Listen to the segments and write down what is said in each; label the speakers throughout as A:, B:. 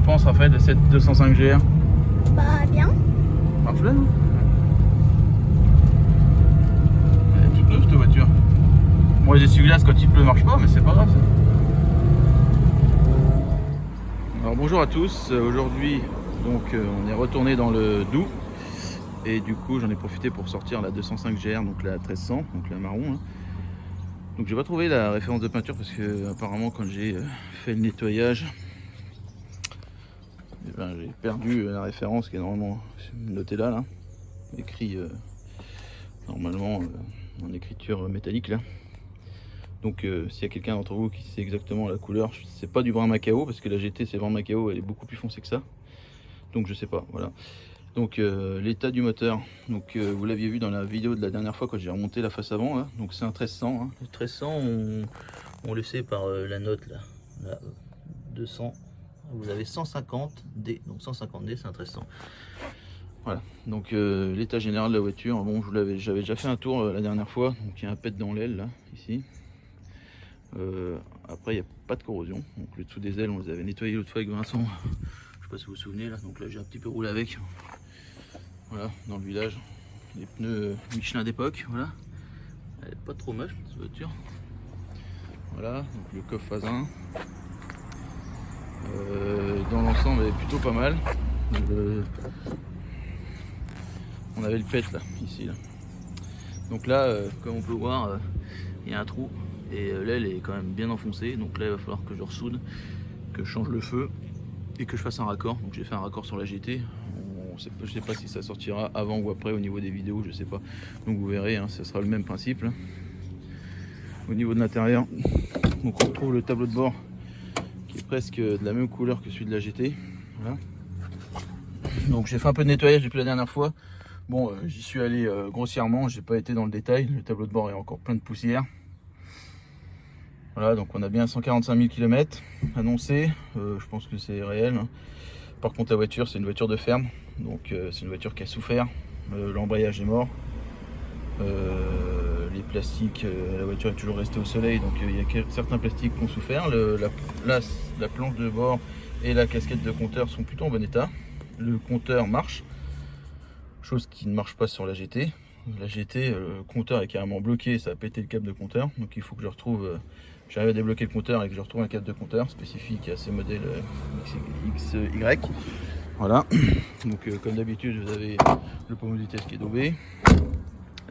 A: penses, Raphaël, de cette 205 GR?
B: Bah bien.
A: Marche bien, hein? Elle est toute neuve, cette voiture. Bon, les essuie-glaces, quand il pleut, marchent pas, mais c'est pas grave, ça. Alors, bonjour à tous. Aujourd'hui, donc, on est retourné dans le Doubs. Et du coup, j'en ai profité pour sortir la 205 GR, donc la 1300, donc la marron, hein. Donc j'ai pas trouvé la référence de peinture parce que apparemment quand j'ai fait le nettoyage, eh ben, j'ai perdu la référence qui est normalement notée là, écrit normalement en écriture métallique là. Donc s'il y a quelqu'un d'entre vous qui sait exactement la couleur, c'est pas du brun Macao parce que la GT c'est brun Macao, elle est beaucoup plus foncée que ça. Donc je sais pas, voilà. Donc l'état du moteur, donc vous l'aviez vu dans la vidéo de la dernière fois quand j'ai remonté la face avant là. Donc c'est un 1300, hein. Le 1300 on le sait par la note là, 200, vous avez 150D, donc 150D c'est un 1300. Voilà, donc l'état général de la voiture, bon j'avais déjà fait un tour la dernière fois, donc il y a un pet dans l'aile là, ici. Après il n'y a pas de corrosion, donc le dessous des ailes on les avait nettoyés l'autre fois avec Vincent, je sais pas si vous vous souvenez là, donc là j'ai un petit peu roulé avec. Voilà, dans le village, les pneus Michelin d'époque, voilà. Elle est pas trop moche cette voiture. Voilà, donc le coffre phase 1. Dans l'ensemble, elle est plutôt pas mal. On avait le pet là, ici. Là. Donc là, comme on peut voir, il y a un trou et l'aile est quand même bien enfoncée. Donc là, il va falloir que je ressoude, que je change le feu et que je fasse un raccord. Donc j'ai fait un raccord sur la GT. Je sais pas si ça sortira avant ou après au niveau des vidéos, je sais pas. Donc vous verrez, hein, ça sera le même principe. Là. Au niveau de l'intérieur, donc on retrouve le tableau de bord qui est presque de la même couleur que celui de la GT. Voilà. Donc j'ai fait un peu de nettoyage depuis la dernière fois. Bon, j'y suis allé grossièrement, j'ai pas été dans le détail. Le tableau de bord est encore plein de poussière. Voilà, donc on a bien 145 000 km annoncé. Je pense que c'est réel. Hein. Par contre, la voiture, c'est une voiture de ferme. Donc c'est une voiture qui a souffert, l'embrayage est mort, les plastiques, la voiture est toujours restée au soleil, donc il y a certains plastiques qui ont souffert, la planche de bord et la casquette de compteur sont plutôt en bon état. Le compteur marche, chose qui ne marche pas sur la GT. La GT, le compteur est carrément bloqué, ça a pété le câble de compteur, donc il faut que je retrouve, j'arrive à débloquer le compteur et que je retrouve un câble de compteur spécifique à ces modèles XY. Voilà, donc comme d'habitude vous avez le pommeau de vitesse qui est daubé.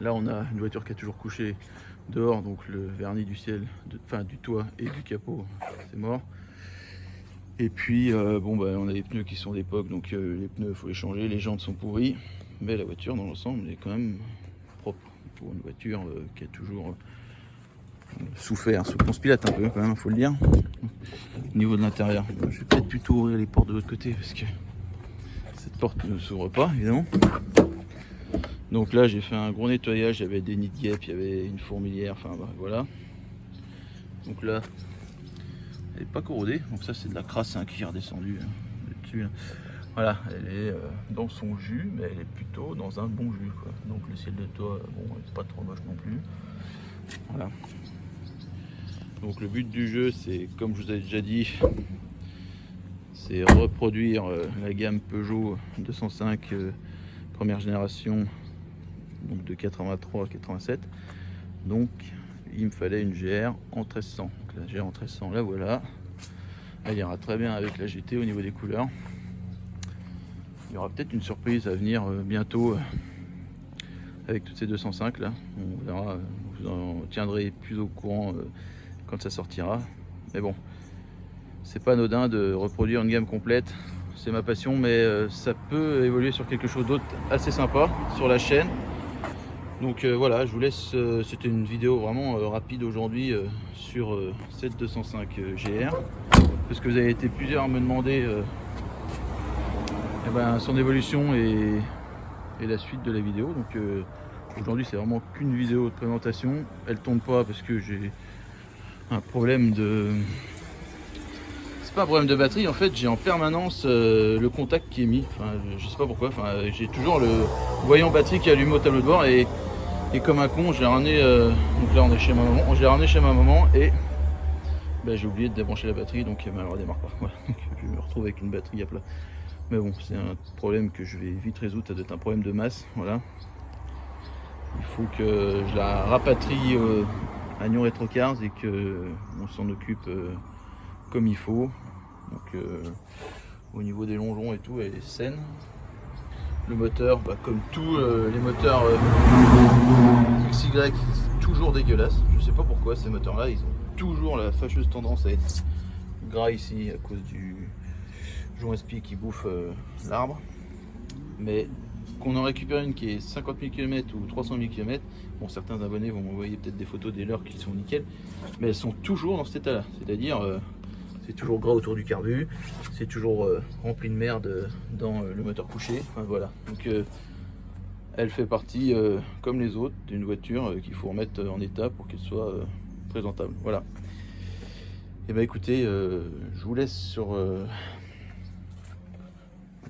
A: Là on a une voiture qui a toujours couché dehors, donc le vernis du ciel, du toit et du capot, c'est mort. Et puis bon bah on a les pneus qui sont d'époque, donc les pneus il faut les changer, les jantes sont pourries, mais la voiture dans l'ensemble est quand même propre pour une voiture qui a toujours souffert, se conspilate un peu quand même, faut le dire. Au niveau de l'intérieur, je vais peut-être plutôt ouvrir les portes de l'autre côté parce que cette porte ne s'ouvre pas évidemment. Donc là j'ai fait un gros nettoyage, il y avait des nids de guêpes, il y avait une fourmilière, enfin bah, voilà. Donc là elle n'est pas corrodée, donc ça c'est de la crasse qui est redescendue dessus. Voilà, elle est dans son jus, mais elle est plutôt dans un bon jus quoi. Donc le ciel de toit, bon, c'est pas trop moche non plus. Voilà. Donc le but du jeu, c'est comme je vous avais déjà dit, c'est reproduire la gamme Peugeot 205 première génération, donc de 83 à 87. Donc il me fallait une GR en 1300. Donc la GR en 1300, la voilà. Elle ira très bien avec la GT au niveau des couleurs. Il y aura peut-être une surprise à venir bientôt avec toutes ces 205 là. On verra, vous en tiendrez plus au courant quand ça sortira. Mais bon, c'est pas anodin de reproduire une gamme complète, c'est ma passion, mais ça peut évoluer sur quelque chose d'autre assez sympa sur la chaîne. Donc voilà, je vous laisse, c'était une vidéo vraiment rapide aujourd'hui sur cette 205 GR, parce que vous avez été plusieurs à me demander son évolution et la suite de la vidéo. Donc aujourd'hui c'est vraiment qu'une vidéo de présentation, elle tourne pas parce que j'ai un problème de... C'est pas un problème de batterie, en fait j'ai en permanence le contact qui est mis, enfin je sais pas pourquoi, enfin j'ai toujours le voyant batterie qui est allumé au tableau de bord et comme un con j'ai ramené, donc là on est chez ma maman, j'ai ramené chez ma maman et bah, j'ai oublié de débrancher la batterie, donc elle ne redémarre pas. Voilà. Je me retrouve avec une batterie à plat. Mais bon, c'est un problème que je vais vite résoudre, ça doit être un problème de masse. Voilà. Il faut que je la rapatrie à Nyon Retro Cars et qu'on s'en occupe comme il faut. Donc au niveau des longeons et tout, elle est saine. Le moteur, bah, comme tous les moteurs XY, c'est toujours dégueulasse. Je sais pas pourquoi ces moteurs là, ils ont toujours la fâcheuse tendance à être gras ici à cause du joint SPI qui bouffe l'arbre. Mais qu'on en récupère une qui est 50 000 km ou 300 000 km, bon, certains abonnés vont m'envoyer peut-être des photos des leurs qui sont nickel, mais elles sont toujours dans cet état là, c'est-à-dire c'est toujours gras autour du carbu, c'est toujours rempli de merde dans le moteur couché, enfin, voilà. Donc elle fait partie, comme les autres, d'une voiture qu'il faut remettre en état pour qu'elle soit présentable. Voilà. Et bah écoutez, je vous laisse sur,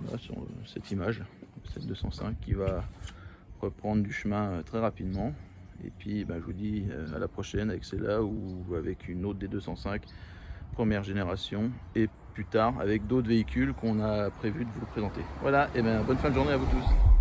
A: voilà, sur cette image, cette 205 qui va reprendre du chemin très rapidement. Et puis bah, je vous dis à la prochaine avec celle-là ou avec une autre des 205 première génération, et plus tard avec d'autres véhicules qu'on a prévu de vous présenter. Voilà, et bien bonne fin de journée à vous tous.